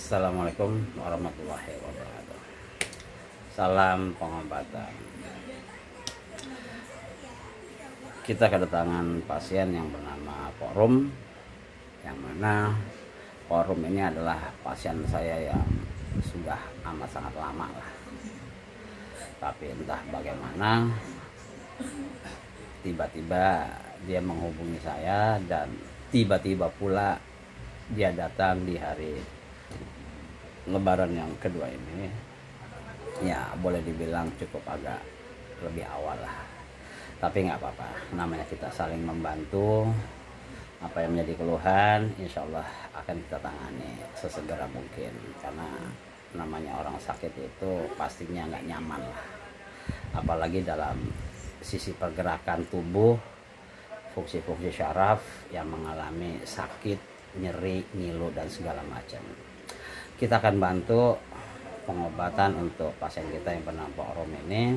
Assalamualaikum warahmatullahi wabarakatuh. Salam pengobatan. Kita kedatangan pasien yang bernama Porum, yang mana Porum ini adalah pasien saya yang sudah amat sangat lama lah. Tapi entah bagaimana tiba-tiba dia menghubungi saya, dan tiba-tiba pula dia datang di hari Lebaran yang kedua ini. Ya boleh dibilang cukup agak lebih awal lah, tapi nggak apa-apa, namanya kita saling membantu. Apa yang menjadi keluhan insya Allah akan kita tangani sesegera mungkin, karena namanya orang sakit itu pastinya nggak nyaman lah, apalagi dalam sisi pergerakan tubuh, fungsi-fungsi syaraf yang mengalami sakit, nyeri, ngilu dan segala macam. Kita akan bantu pengobatan untuk pasien kita yang bernama Porum ini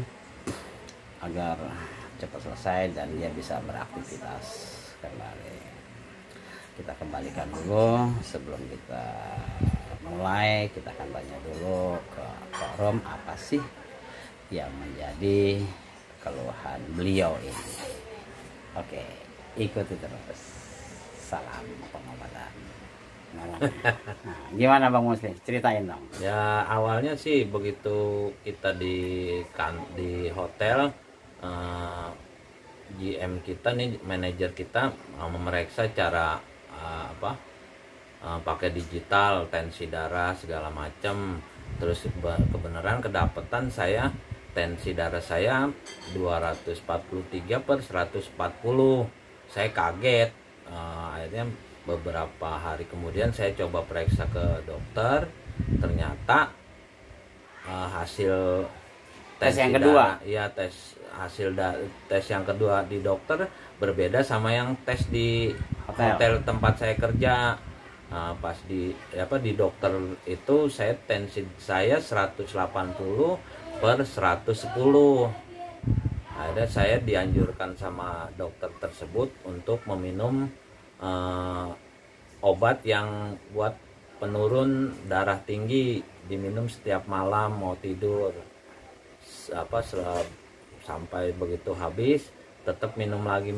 agar cepat selesai dan dia bisa beraktivitas kembali. Kita kembalikan dulu. Sebelum kita mulai, kita akan tanya dulu ke Porum apa sih yang menjadi keluhan beliau ini. Oke, ikuti terus. Salam pengobatan. Nah, gimana Bang Musli? Ceritain dong. Ya awalnya sih begitu kita di hotel, GM kita nih, manajer kita memeriksa cara pakai digital, tensi darah segala macam. Terus kebenaran kedapatan saya tensi darah saya 243/140. Saya kaget. Akhirnya beberapa hari kemudian saya coba periksa ke dokter, ternyata hasil tes yang kedua, tes yang kedua di dokter berbeda sama yang tes di hotel tempat saya kerja. Pas di dokter itu saya tensi saya 180/110. Akhirnya saya dianjurkan sama dokter tersebut untuk meminum obat yang buat penurun darah tinggi, diminum setiap malam mau tidur, sampai begitu habis tetap minum lagi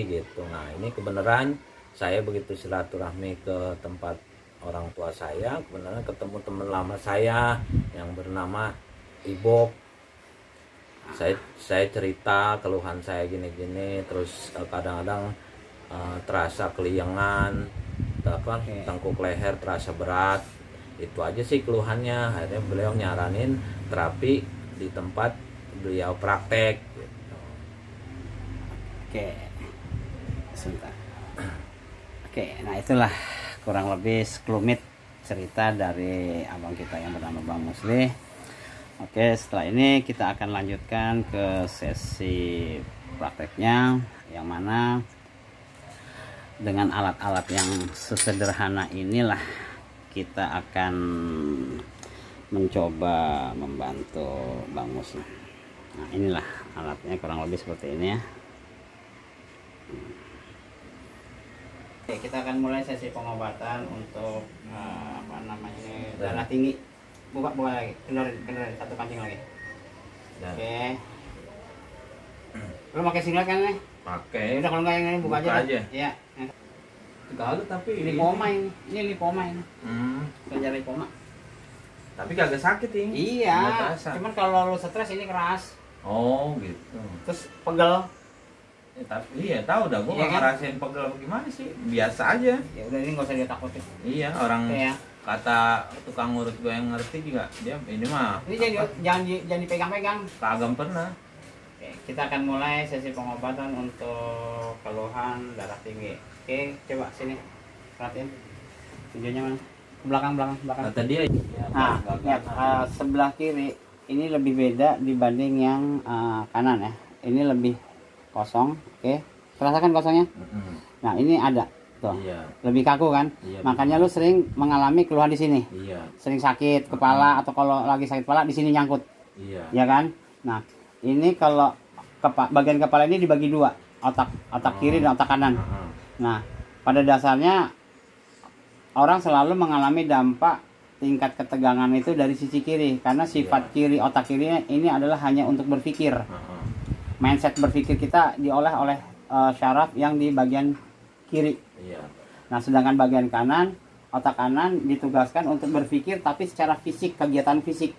gitu. Nah ini kebenaran saya begitu silaturahmi ke tempat orang tua saya, kebenaran ketemu teman lama saya yang bernama Ibob. Saya cerita keluhan saya gini-gini, terus kadang-kadang terasa keliengan, tengkuk leher terasa berat. Itu aja sih keluhannya. Akhirnya beliau nyaranin terapi di tempat beliau praktek gitu. Oke, sebentar. Oke, nah itulah kurang lebih sekelumit cerita dari abang kita yang bernama Bang Musli. Oke, setelah ini kita akan lanjutkan ke sesi prakteknya, yang mana dengan alat-alat yang sesederhana inilah kita akan mencoba membantu Bang Musli. Nah inilah alatnya, kurang lebih seperti ini ya. Oke, kita akan mulai sesi pengobatan untuk darah tinggi. Buka lagi, kendorin satu kancing lagi. Oke. Lu pakai singlet kan nih? Pakai. Udah, kalau enggak yang ini buka aja. Iya. Gagal tapi lipoma ini. Ini lipoma ini. Kelenjar lipoma. Tapi kagak sakit ini. Iya. Cuman kalau lu stres ini keras. Oh gitu. Terus pegel. Iya tahu dah, gua nggak ngerasain pegel gimana sih, biasa aja. Ya udah, ini nggak usah ditakutin. Iya, orang kata tukang urut gue yang ngerti juga, dia ini mah ini jangan dipegang-pegang. Kagak pernah. Oke, kita akan mulai sesi pengobatan untuk keluhan darah tinggi. Oke, coba sini perhatiin videonya mana, belakang. Kata dia nah lihat, sebelah kiri ini lebih beda dibanding yang kanan ya. Ini lebih kosong. Oke, rasakan kosongnya. Nah ini ada tuh, iya. Lebih kaku kan, iya, makanya lu sering mengalami keluhan di sini, iya. Sering sakit kepala, atau kalau lagi sakit kepala di sini nyangkut, iya. Ya kan. Nah ini kalau bagian kepala ini dibagi dua, otak kiri dan otak kanan. Nah pada dasarnya orang selalu mengalami dampak tingkat ketegangan itu dari sisi kiri, karena sifat kiri otak kiri ini adalah hanya untuk berpikir. Mindset berpikir kita diolah oleh syaraf yang di bagian kiri. Nah, sedangkan bagian kanan, otak kanan ditugaskan untuk berpikir tapi secara fisik, kegiatan fisik.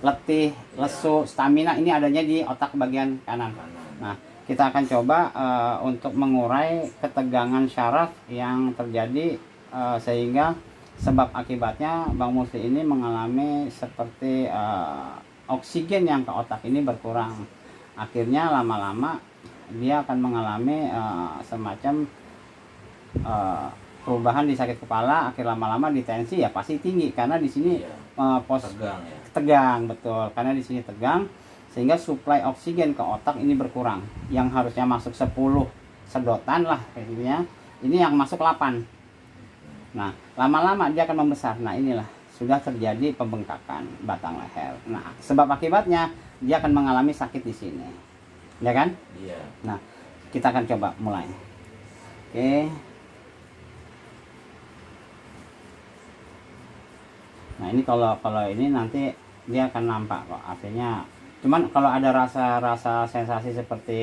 Letih, lesu, stamina ini adanya di otak bagian kanan. Nah, kita akan coba untuk mengurai ketegangan syaraf yang terjadi sehingga sebab akibatnya Bang Musli ini mengalami seperti oksigen yang ke otak ini berkurang. Akhirnya lama-lama dia akan mengalami semacam perubahan di sakit kepala, akhir lama-lama di tensi ya pasti tinggi karena di sini tegang ya. Tegang, betul, karena di sini tegang sehingga suplai oksigen ke otak ini berkurang. Yang harusnya masuk 10 sedotan lah kayaknya, ini yang masuk 8. Nah, lama-lama dia akan membesar. Nah, inilah sudah terjadi pembengkakan batang leher. Nah, sebab akibatnya dia akan mengalami sakit di sini. Ya kan? Iya. Nah, kita akan coba mulai. Oke. Nah, ini kalau ini nanti dia akan nampak kok. Artinya cuman kalau ada rasa sensasi seperti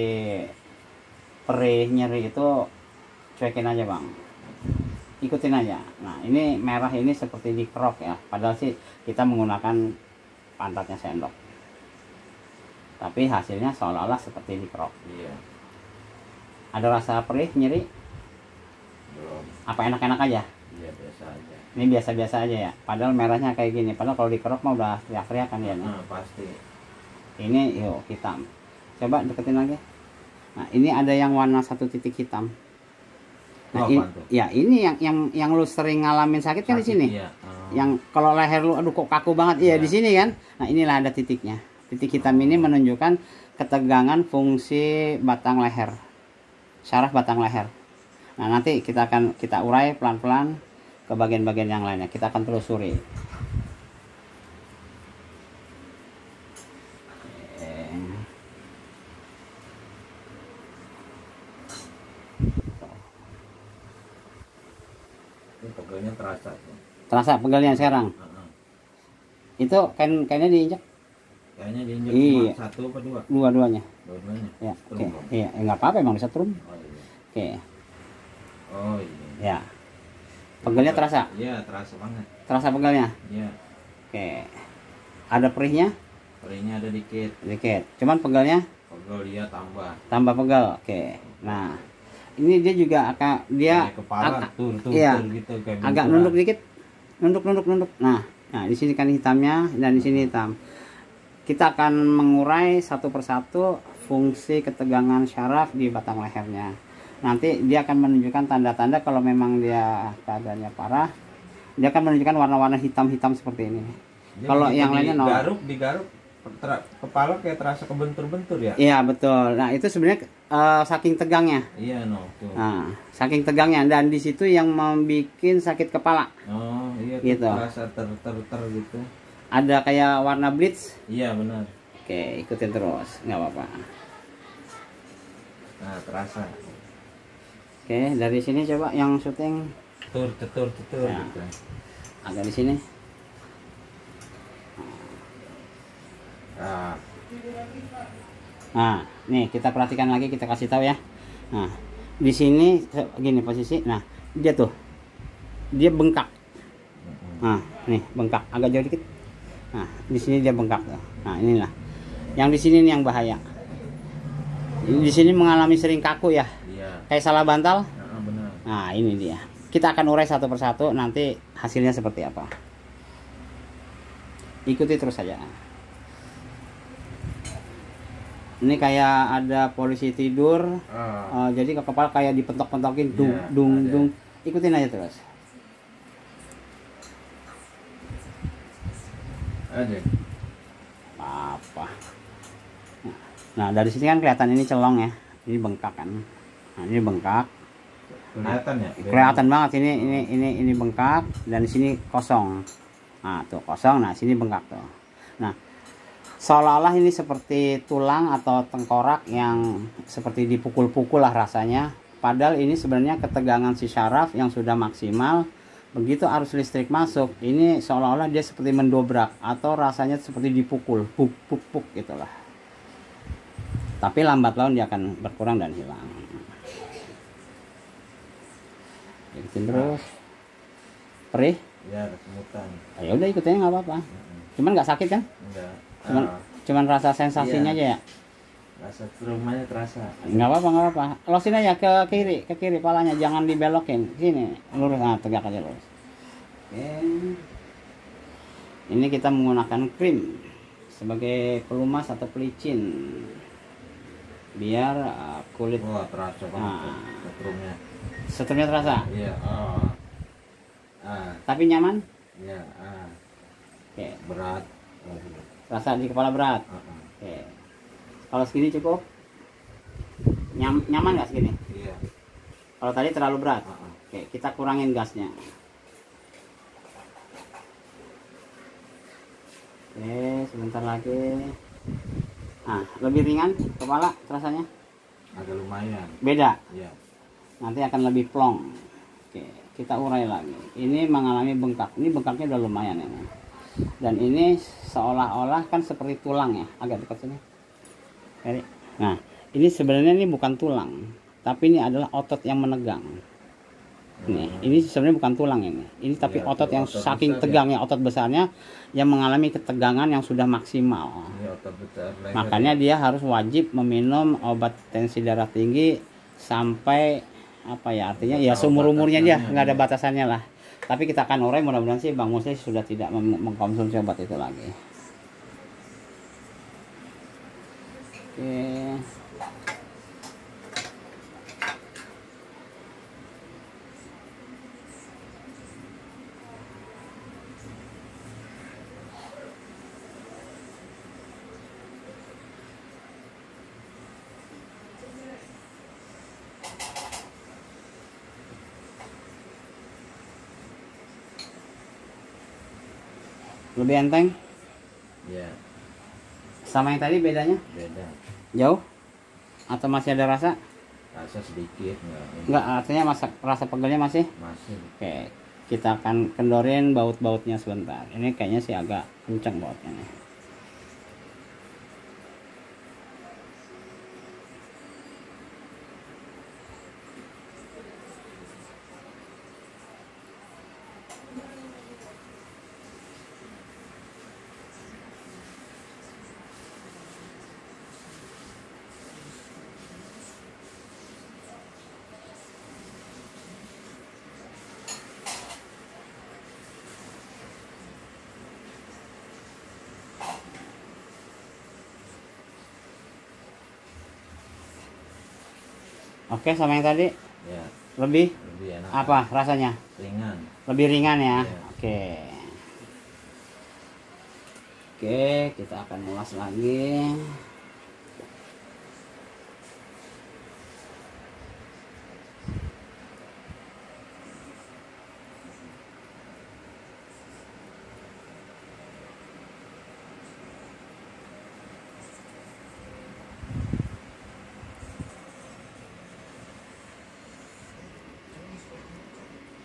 perih, nyeri itu cuekin aja, Bang. Ikutin aja. Nah, ini merah ini seperti dikerok ya. Padahal sih kita menggunakan pantatnya sendok. Tapi hasilnya seolah-olah seperti dikerok. Iya. Ada rasa perih, nyeri? Belum. Apa enak-enak aja? Iya, biasa aja. Ini biasa-biasa aja ya. Padahal merahnya kayak gini. Padahal kalau dikerok mah udah teriak-teriak kan ya. Pasti. Ini yuk hitam. Coba deketin lagi. Nah, ini ada yang warna 1 titik hitam. Nah, ini yang lu sering ngalamin sakit kan di sini. Iya. Yang kalau leher lu aduh kok kaku banget. Iya, di sini kan. Nah, inilah ada titiknya. Titik hitam ini menunjukkan ketegangan fungsi batang leher. Syaraf batang leher. Nah, nanti kita urai pelan-pelan ke bagian-bagian yang lainnya. Kita akan telusuri. Ini pegelnya terasa. Terasa pegelnya sekarang? Itu kayaknya diinjak? Kayaknya diinjak iya. 1 apa 2? Dua-duanya. Dua-duanya. Ya, oke. Iya, nggak apa-apa emang bisa turun. Oh, iya. Oke. Oh iya. Ya. Pegelnya terasa? Iya, terasa banget. Terasa pegelnya? Iya. Oke. Ada perihnya? Perihnya ada dikit. Dikit. Cuman pegelnya? Pegel dia tambah. Tambah pegel. Oke. Nah, ini dia juga dia kayak kepala tur iya, gitu kayak agak nunduk dikit. Nunduk. Nah, di sini kan hitamnya dan di sini hitam. Kita akan mengurai satu persatu fungsi ketegangan syaraf di batang lehernya. Nanti dia akan menunjukkan tanda-tanda kalau memang dia keadaannya parah. Dia akan menunjukkan warna-warna hitam-hitam seperti ini. Kalau yang lainnya digaruk kepala kayak terasa kebentur-bentur ya. Iya, betul. Nah, itu sebenarnya saking tegangnya. Iya, tuh. Nah, saking tegangnya dan di situ yang membuat sakit kepala. Oh, iya, gitu. Terasa ter gitu. Ada kayak warna blitz. Iya, benar. Oke, ikutin terus, nggak apa-apa. Nah, terasa. Oke, dari sini coba yang syuting. Cetur Ya. gitu. Agak di sini. Nah, nih kita perhatikan lagi, kita kasih tahu ya. Nah, di sini gini posisi. Nah, dia tuh, dia bengkak. Nah, nih bengkak, agak jauh dikit. Nah, di sini dia bengkak tuh. Nah, inilah. Yang di sini nih yang bahaya. Di sini mengalami sering kaku ya. Iya. Kayak salah bantal. Benar. Nah, ini dia. Kita akan urai satu persatu, nanti hasilnya seperti apa. Ikuti terus saja. Ini kayak ada polisi tidur, jadi ke kepala kayak dipentok-pentokin, dung. Ikutin aja terus. Ada. Apa? Nah, dari sini kan kelihatan ini celong ya, ini bengkak kan. Nah, ini bengkak. Kelihatan ya? Kelihatan banget ini bengkak dan di sini kosong. Nah, tuh kosong. Nah, sini bengkak tuh. Nah, seolah-olah ini seperti tulang atau tengkorak yang seperti dipukul-pukul lah rasanya. Padahal ini sebenarnya ketegangan si syaraf yang sudah maksimal Begitu arus listrik masuk, ini seolah-olah dia seperti mendobrak atau rasanya seperti dipukul, puk puk puk gitulah. Tapi lambat laun dia akan berkurang dan hilang. Ikutin terus. Perih? Ya, ada kemutan. Ya udah ikutin nggak apa-apa. Cuman nggak sakit kan? Enggak. Cuman rasa sensasinya aja ya. Rasa trumanya terasa. Nggak apa-apa. Losin aja ke kiri palanya, jangan dibelokin. Sini, lurus, nah tegak aja lurus. Oke. Ini kita menggunakan krim sebagai pelumas atau pelicin biar kulit. Wah, terasa banget setrumnya. Setrumnya terasa. Iya. Tapi nyaman? Iya. Oke. Berat. Rasa di kepala berat. Oke. Kalau segini cukup? Nyaman nggak segini? Iya. Kalau tadi terlalu berat? Oke, kita kurangin gasnya. Oke, sebentar lagi. Nah, lebih ringan kepala rasanya? Agak lumayan. Beda? Iya. Nanti akan lebih plong. Oke, kita urai lagi. Ini mengalami bengkak. Ini bengkaknya udah lumayan ini. Dan ini seolah-olah kan seperti tulang ya. Agak dekat sini. Nah, ini sebenarnya ini bukan tulang, tapi ini adalah otot yang menegang. Ini sebenarnya bukan tulang ini. Ini tapi ya, otot yang otot saking besar, tegangnya, otot besarnya yang mengalami ketegangan yang sudah maksimal. Ini otot besar. Makanya dia harus wajib meminum obat tensi darah tinggi sampai apa ya artinya ya seumur umurnya dia, nggak ada batasannya lah. Tapi kita akan urai, mudah-mudahan sih Bang Musli sudah tidak mengkonsumsi obat itu lagi. Oke. Lebih enteng? Iya. Sama yang tadi bedanya? Beda. Jauh? Atau masih ada rasa? Rasa sedikit Enggak, artinya rasa pegelnya masih? Masih. Oke, kita akan kendorin baut-bautnya sebentar. Ini kayaknya sih agak kencang bautnya nih. Oke, sama yang tadi? Ya. Lebih enak. Apa rasanya? Ringan. Lebih ringan ya? Ya. Oke. Oke, kita akan ulas lagi.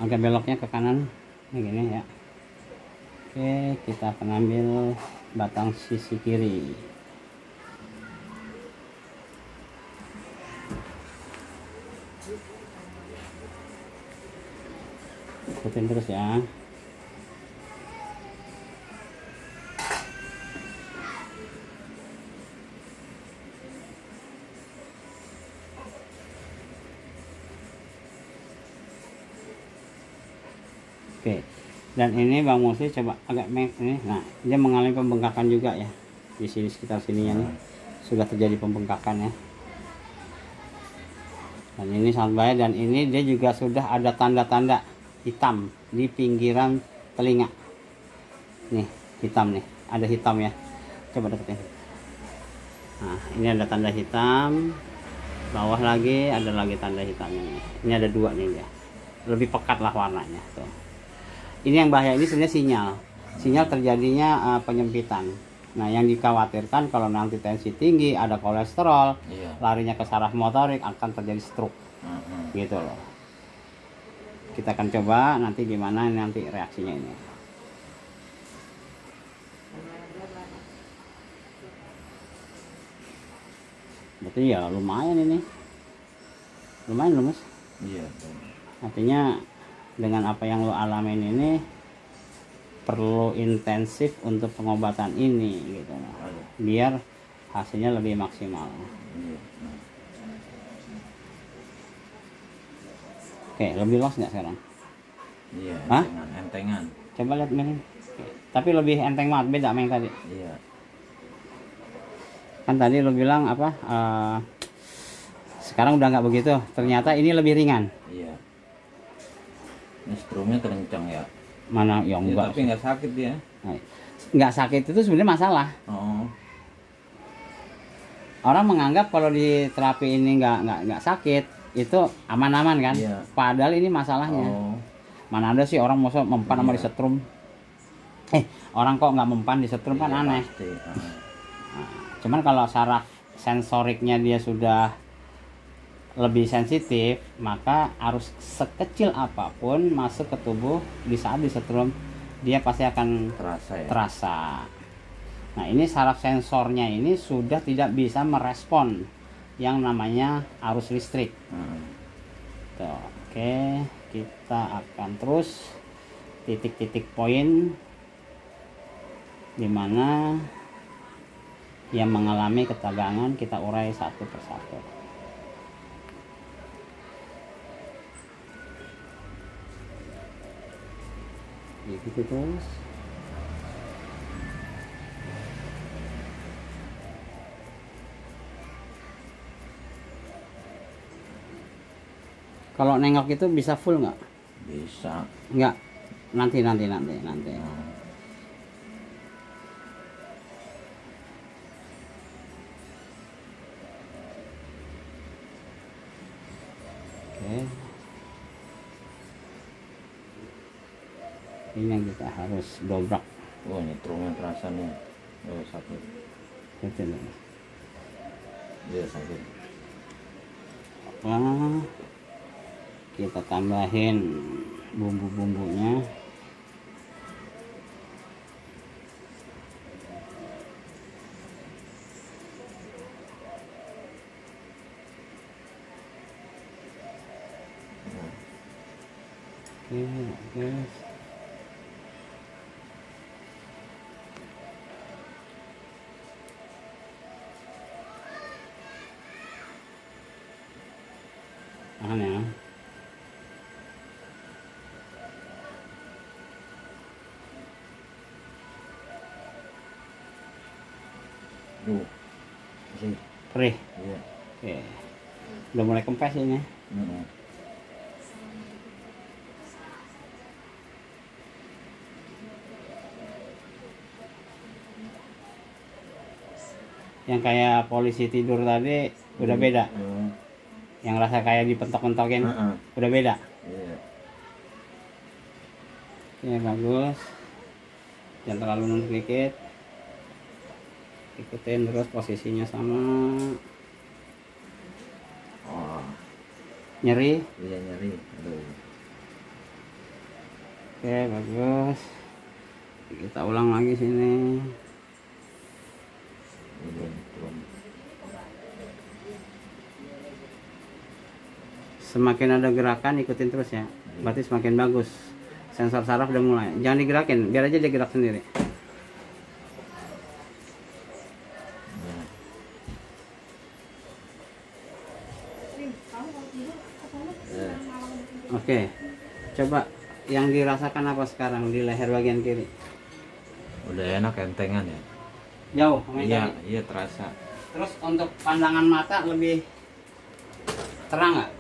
Agak beloknya ke kanan ini gini ya. Oke, kita akan ambil batang sisi kiri. Ikutin terus ya. Oke, dan ini Bang Musli coba agak ini, nah dia mengalami pembengkakan juga ya di sini sekitar sininya nih sudah terjadi pembengkakan ya. Dan ini sangat bahaya, dan ini dia juga sudah ada tanda-tanda hitam di pinggiran telinga. Nih hitam nih, ada hitam ya. Coba deketin. Nah ini ada tanda hitam, bawah lagi ada lagi tanda hitamnya nih. Ini ada dua nih ya, lebih pekat lah warnanya tuh. Ini yang bahaya, ini sebenarnya sinyal terjadinya penyempitan. Nah yang dikhawatirkan kalau nanti tensi tinggi, ada kolesterol, larinya ke saraf motorik, akan terjadi stroke gitu loh. Kita akan coba nanti gimana nanti reaksinya ini. Berarti ya lumayan ini. Lumayan loh, Mas. Iya. Artinya dengan apa yang lo alamin ini perlu intensif untuk pengobatan ini gitu. Biar hasilnya lebih maksimal. Iya. Oke, lebih los nggak sekarang? Iya, Hah? entengan. Coba lihat Melin. Tapi lebih enteng banget, beda sama yang tadi. Iya. Kan tadi lo bilang apa? Sekarang udah nggak begitu. Ternyata ini lebih ringan. Iya. Ini strumnya kencang ya. Mana ya Iya, enggak. tapi nggak sakit dia. Nah, nggak sakit itu sebenarnya masalah. Oh. Orang menganggap kalau di terapi ini nggak sakit itu aman-aman kan. Iya. Padahal ini masalahnya. Oh. Mana ada sih orang mau mempan sama Iya. disetrum. Orang kok nggak mempan disetrum kan Iya, aneh. pasti. Nah, cuman kalau saraf sensoriknya dia sudah lebih sensitif, maka harus sekecil apapun masuk ke tubuh di saat disetrum dia pasti akan Terasa ya. terasa. Nah, ini saraf sensornya ini sudah tidak bisa merespon yang namanya arus listrik. Tuh, oke, kita akan terus titik-titik poin di mana yang mengalami ketegangan kita urai satu persatu. Gitu terus. Kalau nengok itu bisa full nggak? Bisa. Nggak. Nanti. Oke. Ini yang kita harus dobrak. Wah, ini strumnya terasa nih. Oh, sakit. Gitu nih. Iya, sakit. Nah, kita tambahin bumbu-bumbunya. Oke. Tahan ya. Duh. Sih. Perih. Iya. Oke. Udah mulai kempes ini. Yang kayak polisi tidur tadi udah beda. Yang rasa kayak dipentok-pentokin udah beda. Iya. Oke, bagus. Jangan terlalu nunduk dikit. Ikutin terus posisinya sama. Oh. Nyeri. Iya, nyeri. Aduh. Oke, bagus. Kita ulang lagi sini. Semakin ada gerakan ikutin terus ya. Berarti semakin bagus. Sensor saraf udah mulai. Jangan digerakin, biar aja dia gerak sendiri. Oke. Coba yang dirasakan apa sekarang di leher bagian kiri? Udah enak, entengan ya. Jauh sama yang Iya, tadi? iya terasa. Terus untuk pandangan mata lebih terang nggak?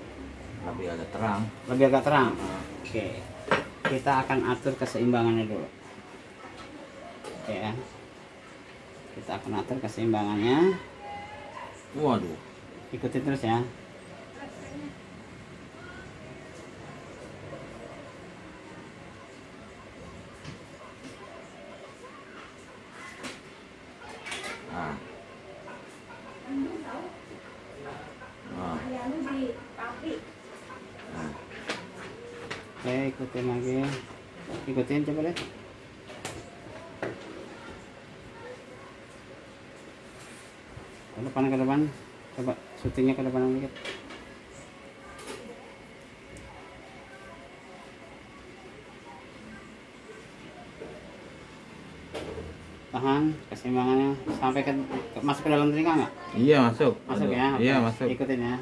Lebih agak terang. Lebih agak terang. Oke. Kita akan atur keseimbangannya dulu. Oke ya. Kita akan atur keseimbangannya. Waduh. Ikuti terus ya. Ah. Ah. Oke, ikutin lagi. Ikutin coba deh. Ke depan. Coba syutingnya ke depan dikit. Tahan keseimbangannya sampai masuk ke dalam telinga nggak? Iya masuk. Masuk ya. Iya Oke. masuk. Ikutin ya.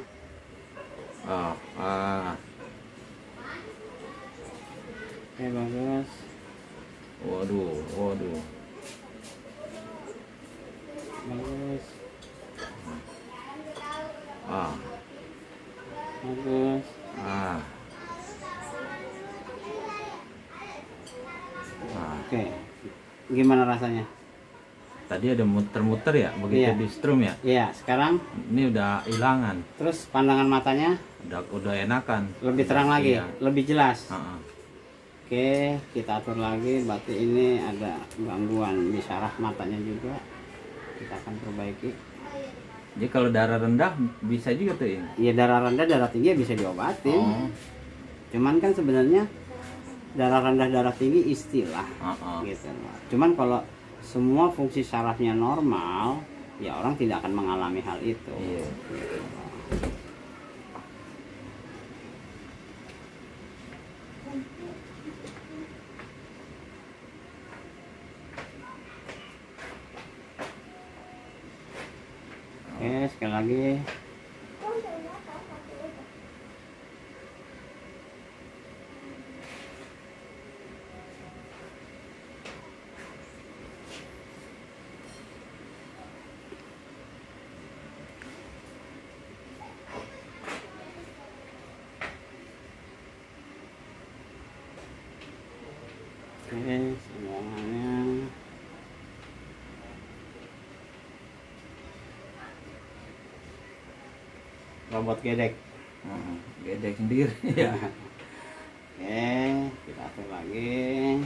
Oh, Oke, bagus. Waduh. Bagus. Ah. Bagus. Oke. Gimana rasanya? Tadi ada muter-muter ya, begitu Iya. di strum ya. Iya, sekarang Ini udah hilangan, terus pandangan matanya udah enakan. lebih terang lagi, Iya. lebih jelas. Heeh. Oke, kita atur lagi. Berarti ini ada gangguan di syaraf matanya juga. Kita akan perbaiki. Jadi kalau darah rendah bisa juga tuh ini. Ya darah rendah, darah tinggi bisa diobatin. Oh. Cuman kan sebenarnya darah rendah, darah tinggi istilah. Gitu. Cuman kalau semua fungsi sarafnya normal, ya orang tidak akan mengalami hal itu. Iya. Gitu. Oke, sekali lagi. Oke, semuanya. Robot gedek. Gedek sendiri ya. Oke, kita atur lagi.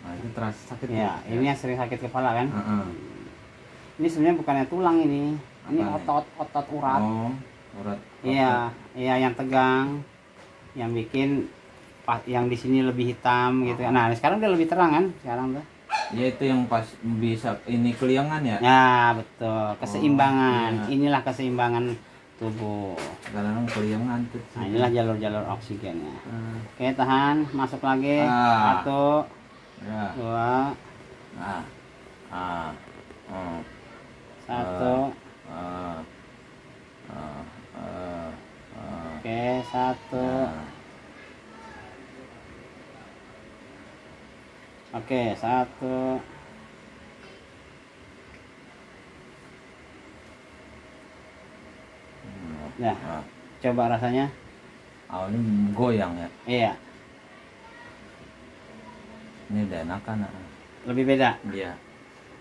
Nah, itu terasa sakit Ya, ini yang sering sakit kepala kan? Heeh. Ini sebenarnya bukannya tulang ini Apanya? otot urat. Oh, urat. Iya, iya yang tegang, yang bikin yang di sini lebih hitam gitu. Nah, sekarang udah lebih terang kan? Sekarang tuh. Ya itu yang pas bisa ini keliangan ya. Ya, betul. Keseimbangan. iya. Inilah keseimbangan tubuh. Kadang keliangan tuh. Nah, inilah jalur-jalur oksigennya. Oke, tahan, masuk lagi. Ah. 1, Ya. 2, Ah. Ah. Oh. 1. Oke, 1. Oke, 1. Nah, coba rasanya. Ini goyang ya. Iya, Ini udah enakan. lebih beda. Iya.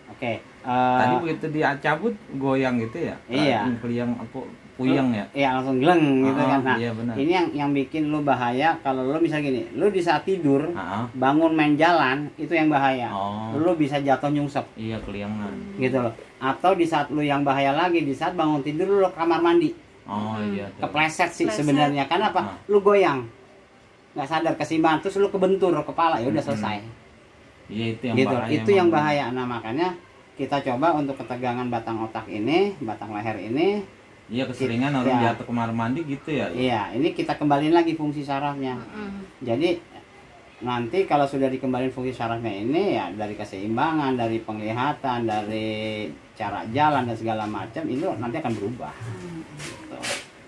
Oke. Tadi begitu dicabut goyang gitu ya. Iya. Keliang apa puyeng ya. Iya, langsung geleng gitu kan. Nah, iya benar. ini yang bikin lu bahaya kalau lu misal gini, lu di saat tidur bangun main jalan itu yang bahaya. Oh. Lu bisa jatuh nyungsep Iya keliangan. gitu loh. Atau di saat lu yang bahaya lagi di saat bangun tidur lu ke kamar mandi. Oh iya. Kepleset sih sebenarnya. Karena apa? Lu goyang. Nggak sadar keseimbangan terus lu kebentur kepala ya udah selesai. Iya itu yang Gitu. bahaya. Itu yang bahaya. Nah, makanya kita coba untuk ketegangan batang otak ini, batang leher ini. Iya keseringan orang jatuh kamar mandi gitu ya. Iya, ini kita kembaliin lagi fungsi sarafnya. Jadi nanti kalau sudah dikembaliin fungsi sarafnya ini ya dari keseimbangan, dari penglihatan, dari cara jalan dan segala macam itu nanti akan berubah. Gitu.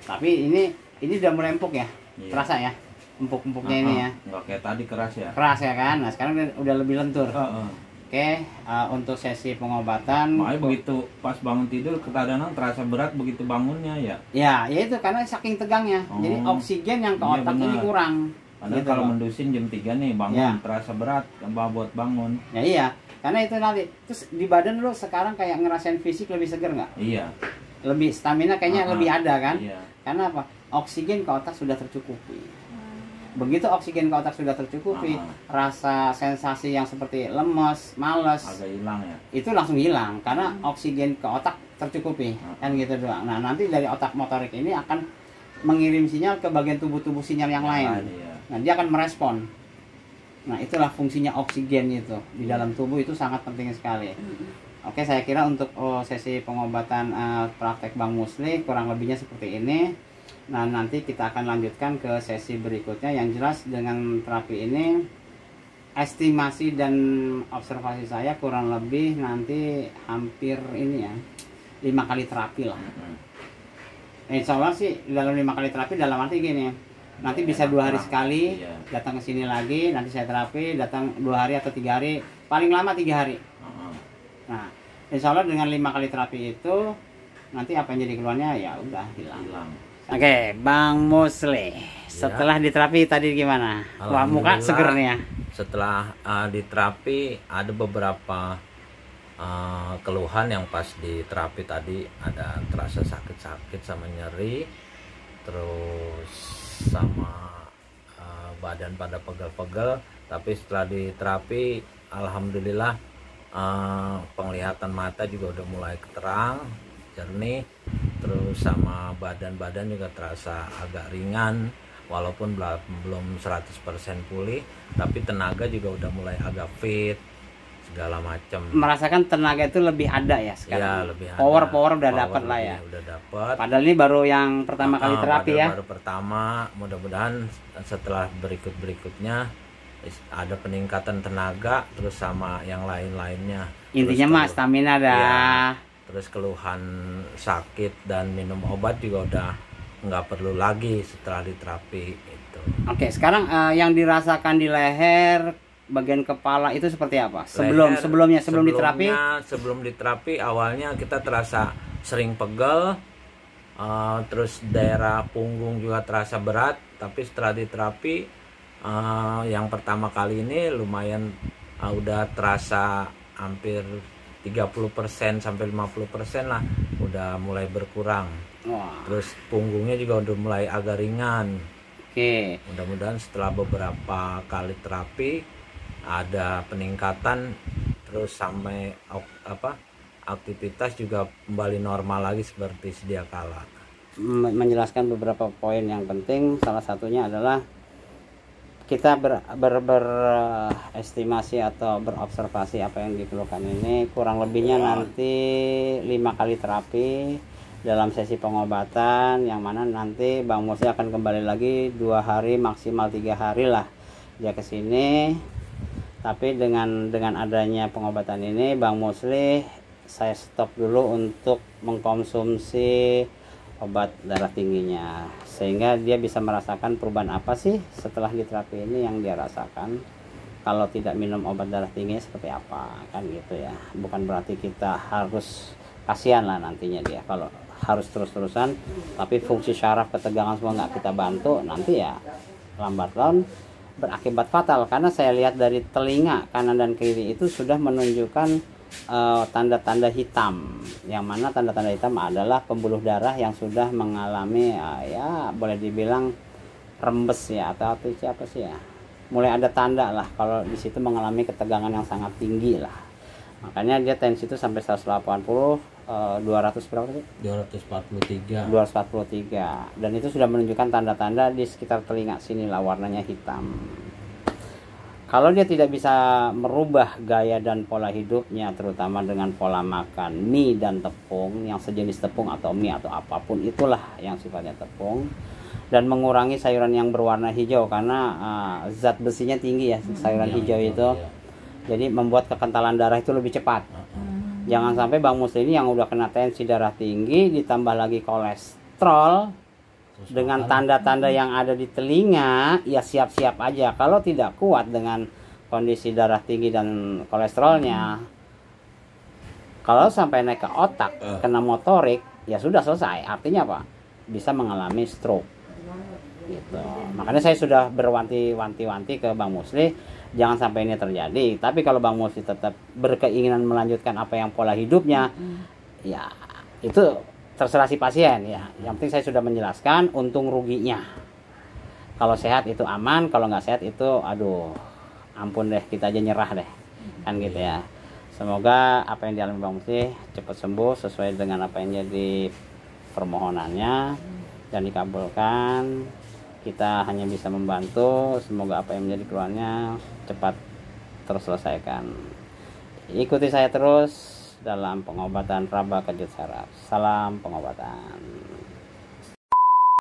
Tapi ini udah mulai empuk ya, terasa ya, empuk-empuknya ini ya. Nggak kayak tadi keras ya. Keras ya kan. Nah sekarang udah lebih lentur. Oke, untuk sesi pengobatan. Makanya begitu pas bangun tidur kadang-kadang terasa berat begitu bangunnya ya. Ya itu karena saking tegangnya. Jadi oksigen yang ke otak ini kurang. Karena gitu kalau mendusin jam 3 nih bangun terasa berat buat bangun. Ya iya, karena itu nanti. Terus di badan lu sekarang kayak ngerasain fisik lebih seger nggak? Iya. Lebih stamina kayaknya lebih ada kan? Iya. Karena apa? Oksigen ke otak sudah tercukupi. Begitu oksigen ke otak sudah tercukupi, rasa sensasi yang seperti lemes, males, agak hilang ya. Itu langsung hilang karena oksigen ke otak tercukupi, kan gitu doang. Nah nanti dari otak motorik ini akan mengirim sinyal ke bagian tubuh-tubuh sinyal yang lain. Nah, dia akan merespon. Nah, itulah fungsinya oksigen itu di dalam tubuh, itu sangat penting sekali. Oke, saya kira untuk sesi pengobatan praktek Bang Musli kurang lebihnya seperti ini. Nah, nanti kita akan lanjutkan ke sesi berikutnya. Yang jelas dengan terapi ini, estimasi dan observasi saya kurang lebih nanti hampir ini ya 5 kali terapi lah. Insya Allah sih dalam 5 kali terapi, dalam arti gini, nanti bisa 2 hari sekali datang ke sini lagi, nanti saya terapi, datang 2 hari atau 3 hari, paling lama 3 hari. Nah, insya Allah dengan 5 kali terapi itu nanti apa yang jadi keluarnya ya udah hilang. Oke, Bang Musli, setelah diterapi tadi gimana? Wah, muka seger nih ya. Setelah diterapi ada beberapa keluhan yang pas diterapi tadi, ada terasa sakit-sakit sama nyeri, terus sama badan pada pegel-pegel. Tapi setelah diterapi alhamdulillah penglihatan mata juga udah mulai terang, jernih, terus sama badan-badan juga terasa agak ringan walaupun belum 100% pulih, tapi tenaga juga udah mulai agak fit segala macam. Merasakan tenaga itu lebih ada ya sekarang. Ya, lebih ada. Power udah dapat lah ya. Udah dapat. Padahal ini baru yang pertama kali terapi ya. Baru pertama, mudah-mudahan setelah berikutnya ada peningkatan tenaga terus sama yang lain-lainnya. Intinya mah stamina dah. Ya, terus keluhan sakit dan minum obat juga udah nggak perlu lagi setelah diterapi itu. Oke, sekarang yang dirasakan di leher, bagian kepala itu seperti apa? Sebelumnya diterapi? Sebelum diterapi awalnya kita terasa sering pegel, terus daerah punggung juga terasa berat. Tapi setelah diterapi yang pertama kali ini lumayan udah terasa hampir 30% sampai 50% lah, udah mulai berkurang. Terus punggungnya juga udah mulai agak ringan. Oke. Mudah-mudahan setelah beberapa kali terapi ada peningkatan, terus sampai aktivitas juga kembali normal lagi seperti sedia kala. Menjelaskan beberapa poin yang penting, salah satunya adalah kita berestimasi atau berobservasi apa yang dikeluhkan ini, kurang lebihnya nanti 5 kali terapi dalam sesi pengobatan, yang mana nanti Bang Musli akan kembali lagi 2 hari maksimal 3 hari lah dia kesini. Tapi dengan adanya pengobatan ini, Bang Musli saya stop dulu untuk mengkonsumsi obat darah tingginya, sehingga dia bisa merasakan perubahan apa sih setelah diterapi ini yang dia rasakan. Kalau tidak minum obat darah tinggi seperti apa, kan gitu ya. Bukan berarti kita harus, kasihan lah nantinya dia kalau harus terus-terusan, tapi fungsi syaraf, ketegangan semua nggak kita bantu, nanti ya lambat laun berakibat fatal. Karena saya lihat dari telinga kanan dan kiri itu sudah menunjukkan tanda-tanda hitam, yang mana tanda-tanda hitam adalah pembuluh darah yang sudah mengalami ya boleh dibilang rembes ya, atau apa sih ya, mulai ada tanda lah kalau di situ mengalami ketegangan yang sangat tinggi lah. Makanya dia tensi itu sampai 180, 200 berapa sih? 243. Dan itu sudah menunjukkan tanda-tanda di sekitar telinga sini lah, warnanya hitam. Kalau dia tidak bisa merubah gaya dan pola hidupnya, terutama dengan pola makan mie dan tepung, yang sejenis tepung atau mie atau apapun itulah yang sifatnya tepung, dan mengurangi sayuran yang berwarna hijau karena zat besinya tinggi ya sayuran hijau itu. Jadi membuat kekentalan darah itu lebih cepat. Jangan sampai Bang Musli ini yang udah kena tensi darah tinggi ditambah lagi kolesterol, dengan tanda-tanda yang ada di telinga, ya siap-siap aja. Kalau tidak kuat dengan kondisi darah tinggi dan kolesterolnya, kalau sampai naik ke otak, kena motorik, ya sudah selesai. Artinya apa? Bisa mengalami stroke. Gitu. Makanya saya sudah berwanti-wanti ke Bang Musli, jangan sampai ini terjadi. Tapi kalau Bang Musli tetap berkeinginan melanjutkan apa yang pola hidupnya, ya itu terserah si pasien ya. Yang penting saya sudah menjelaskan untung ruginya. Kalau sehat itu aman, kalau nggak sehat itu aduh ampun deh, kita aja nyerah deh, kan gitu ya. Semoga apa yang dialami Bang Musli cepat sembuh sesuai dengan apa yang jadi permohonannya. dan dikabulkan. Kita hanya bisa membantu, semoga apa yang menjadi keluhannya cepat terselesaikan. Ikuti saya terus dalam pengobatan raba kejut saraf. Salam pengobatan.